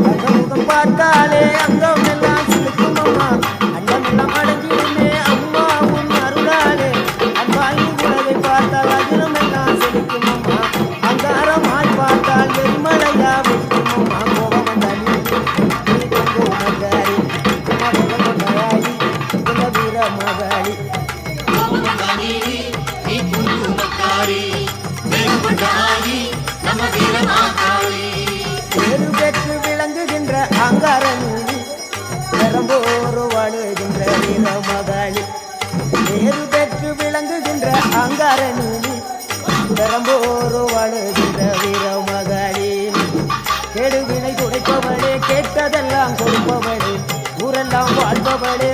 முகம் பார்த்தாலே அங்கம் எல்லாம் சிலுக்கும் அம்மா அண்டம் எல்லாம் அடங்கிடுமே அம்மா உன் அருளாலே அன்பாகி உலகை பார்த்தால் அகிலம் எல்லாம் சிலுக்கும் அம்மா அங்காரமாய் பார்த்தால் வெறிமலையா வெடிக்கும் அம்மா கோபம் வந்தாலி வீர மகாளி பேரு பெற்று விளங்குகின்ற அங்காரணி பெரம்போரு வாழுகின்ற வீர மகாளி பேரு பெற்று விளங்குகின்ற அங்காரணி பெரம்போரு வாழுகின்ற வீர மகாளி கெடுவினை துடைப்பவளே கேட்டதெல்லாம் கொடுப்பவளே ஊரெல்லாம் வாழ்பவளே